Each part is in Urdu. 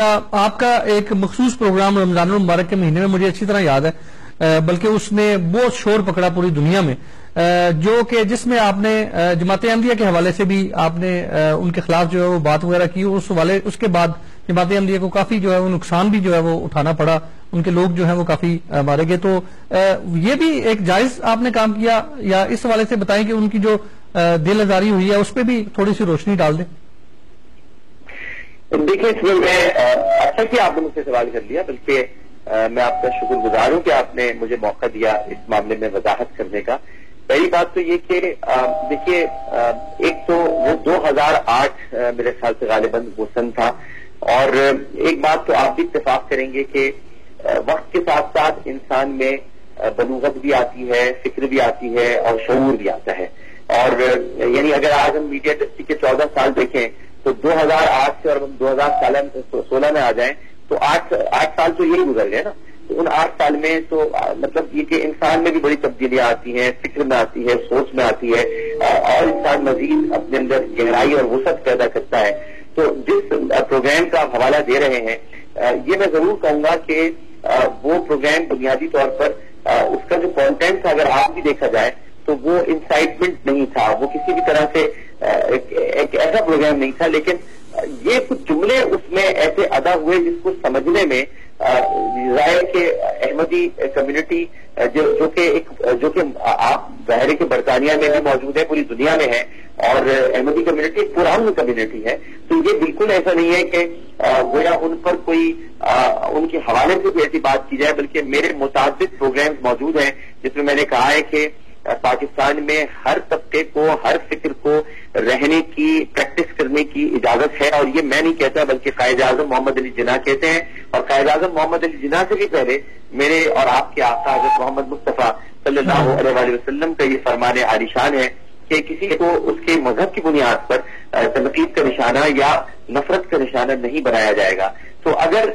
آپ کا ایک مخصوص پروگرام رمضان المبارک کے مہینے میں مجھے اچھی طرح یاد ہے، بلکہ اس نے بہت شور پکڑا پوری دنیا میں، جو کہ جس میں آپ نے جماعت احمدیہ کے حوالے سے بھی آپ نے ان کے خلاف جو ہے وہ بات وغیرہ کی، اس کے بعد جماعت احمدیہ کو کافی جو ہے وہ نقصان بھی جو ہے وہ اٹھانا پڑا، ان کے لوگ جو ہیں وہ کافی مارے گئے. تو یہ بھی ایک جائز آپ نے کام کیا، یا اس حوالے سے بتائیں کہ ان کی جو دل آزاری ہوئی ہے اس پہ بھی تھوڑی سی روشنی ڈال دیں. دیکھیں، اس میں اچھا کیا آپ نے مجھ سے سوال کر لیا، بلکہ میں آپ کا شکر گزار ہوں کہ آپ نے مجھے موقع دیا اس معاملے میں وضاحت کرنے کا. پہلی بات تو یہ کہ دیکھیے، ایک تو وہ 2008 میرے خیال سے غالباً وہ سن تھا، اور ایک بات تو آپ بھی اتفاق کریں گے کہ وقت کے ساتھ ساتھ انسان میں بلوغت بھی آتی ہے، فکر بھی آتی ہے، اور شعور بھی آتا ہے. اور یعنی اگر آج ہم میڈیا انڈسٹری کے 14 سال دیکھیں تو 2008 سے اور ہم 2016 میں آ جائیں تو 8 سال تو یہی گزر گئے نا. تو ان 8 سال میں تو مطلب یہ کہ انسان میں بھی بڑی تبدیلیاں آتی ہیں، فکر میں آتی ہے، سوچ میں آتی ہے، اور انسان مزید اپنے اندر گہرائی اور وسعت پیدا کرتا ہے. تو جس پروگرام کا آپ حوالہ دے رہے ہیں، یہ میں ضرور کہوں گا کہ وہ پروگرام بنیادی طور پر اس کا جو کانٹینٹ تھا، اگر آپ بھی دیکھا جائے تو وہ انسائٹمنٹ نہیں تھا، وہ کسی بھی طرح سے ایک ایسا پروگرام نہیں تھا. لیکن یہ کچھ جملے اس میں ایسے ادا ہوئے جس کو سمجھنے میں ظاہر کہ احمدی کمیونٹی جو کہ آپ ظاہر ہے کہ برطانیہ میں بھی موجود ہے، پوری دنیا میں ہے، اور احمدی کمیونٹی پرامن کمیونٹی ہے. تو یہ بالکل ایسا نہیں ہے کہ گویا ان پر کوئی ان کے حوالے سے کوئی ایسی بات کی جائے، بلکہ میرے متعدد پروگرامز موجود ہیں جس میں نے کہا ہے کہ پاکستان میں ہر طبقے کو، ہر فکر کو رہنے کی، پریکٹس کرنے کی اجازت ہے. اور یہ میں نہیں کہتا بلکہ قائد اعظم محمد علی جناح کہتے ہیں. اور قائد اعظم محمد علی جناح سے بھی پہلے میرے اور آپ کے آقا حضرت محمد مصطفیٰ صلی اللہ علیہ وسلم کا یہ فرمان عالیشان ہے کہ کسی کو اس کے مذہب کی بنیاد پر تنقید کا نشانہ یا نفرت کا نشانہ نہیں بنایا جائے گا. تو اگر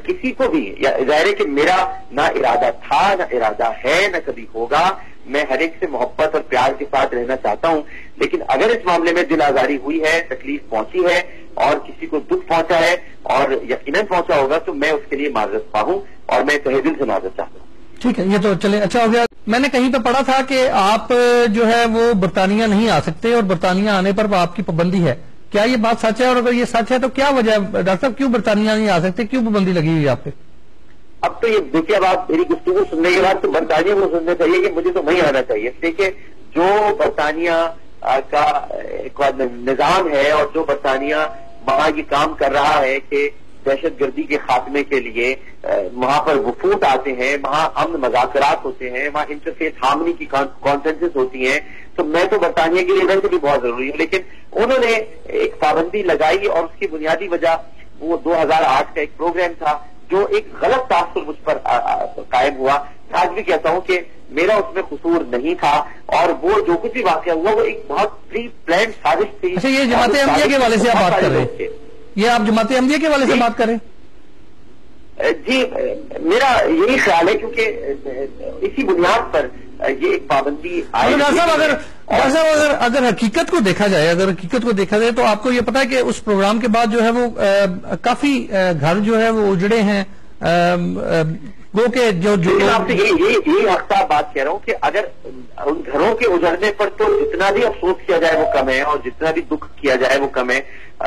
کسی کو بھی، یا ظاہر ہے کہ میرا نہ ارادہ تھا، نہ ارادہ ہے، نہ کبھی ہوگا، میں ہر ایک سے محبت اور پیار کے ساتھ رہنا چاہتا ہوں. لیکن اگر اس معاملے میں دل آزاری ہوئی ہے، تکلیف پہنچی ہے، اور کسی کو دکھ پہنچا ہے، اور یقیناً پہنچا ہوگا، تو میں اس کے لیے معذرت خواہ ہوں، اور میں تہہ دل سے معذرت چاہتا ہوں. ٹھیک ہے، یہ تو چلے اچھا ہو گیا. میں نے کہیں پہ پڑھا تھا کہ آپ جو ہے وہ برطانیہ نہیں آ سکتے، اور برطانیہ آنے پر آپ کی پابندی ہے. کیا یہ بات سچ ہے؟ اور اگر یہ سچ ہے تو کیا وجہ ہے ڈاکٹر صاحب، کیوں برطانیہ نہیں آ سکتے، کیوں پابندی لگی ہوئی آپ پہ؟ اب تو یہ دیکھیے، اب آپ میری گفتگو سننے کے بعد تو برطانیہ کو سننا چاہیے کہ مجھے تو وہیں آنا چاہیے. دیکھیے، جو برطانیہ کا نظام ہے، اور جو برطانیہ وہاں یہ کام کر رہا ہے کہ دہشت گردی کے خاتمے کے لیے وہاں پر وفود آتے ہیں، وہاں امن مذاکرات ہوتے ہیں، وہاں انٹرفیس ہارمنی کی کانفرنسز ہوتی ہیں، تو میں تو برطانیہ کے لیے ویسے بھی بہت ضروری ہوں. لیکن انہوں نے ایک پابندی لگائی، اور اس کی بنیادی وجہ وہ 2008 کا ایک پروگرام تھا جو ایک غلط تاثر مجھ پر قائم ہوا. آج بھی کہتا ہوں کہ میرا اس میں قصور نہیں تھا، اور وہ جو کچھ بھی واقعہ ہوا وہ ایک بہت پری پلانڈ سازش تھی. اچھا، یہ جماعت احمدیہ کے حوالے سے آپ بات کر رہے ہیں؟ یہ آپ جماعت احمدیہ کے حوالے سے بات کریں؟ جی، میرا یہی خیال ہے، کیونکہ اسی بنیاد پر یہ ایک پابندی آئی. اگر حقیقت کو دیکھا جائے تو آپ کو یہ پتا ہے کہ اس پروگرام کے بعد جو ہے وہ کافی گھر جو ہے وہ اجڑے ہیں. وہ کہ جو آپ سے یہی ہفتہ بات کہہ رہا ہوں کہ اگر ان گھروں کے اجڑنے پر تو جتنا بھی افسوس کیا جائے وہ کم ہے، اور جتنا بھی دکھ کیا جائے وہ کم ہے.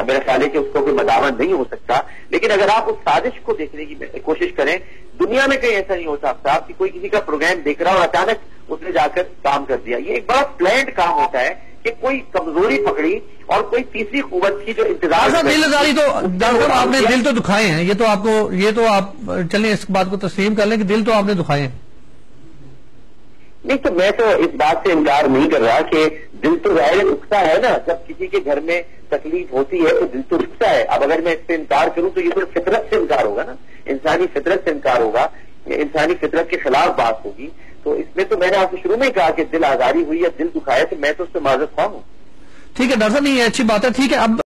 میرا خیال ہے کہ اس کو کوئی مداوت نہیں ہو سکتا. لیکن اگر آپ اس سازش کو دیکھنے کی کوشش کریں، دنیا میں کہیں ایسا نہیں ہو سکتا کہ کوئی کسی کا پروگرام دیکھ رہا اور اچانک اس نے جا کر کام کر دیا. یہ ایک بڑا پلانڈ کام ہوتا ہے کہ کوئی کمزوری پکڑی اور کوئی تیسری قوت کی جو انتظار. دل آزاری تو ڈاکٹر آپ نے دل تو دکھائے ہیں، یہ تو آپ چلیں اس بات کو تسلیم کر لیں کہ دل تو آپ نے دکھائے ہیں. نہیں، تو میں تو اس بات سے انکار نہیں کر رہا کہ دل تو ظاہر دکھتا ہے نا. جب کسی کے گھر میں تکلیف ہوتی ہے تو دل تو دکھتا ہے. اب اگر میں اس سے انکار کروں تو یہ تو فطرت سے انکار ہوگا نا، انسانی فطرت سے انکار ہوگا، انسانی فطرت کے خلاف بات ہوگی. تو اس میں تو میں نے آپ کو شروع میں کہا کہ دل آزاری ہوئی یا دل دکھایا، تو میں تو اس سے معذرت خواہ ہوں. ٹھیک ہے ڈاکٹر صاحب، یہ اچھی بات ہے. ٹھیک ہے، اب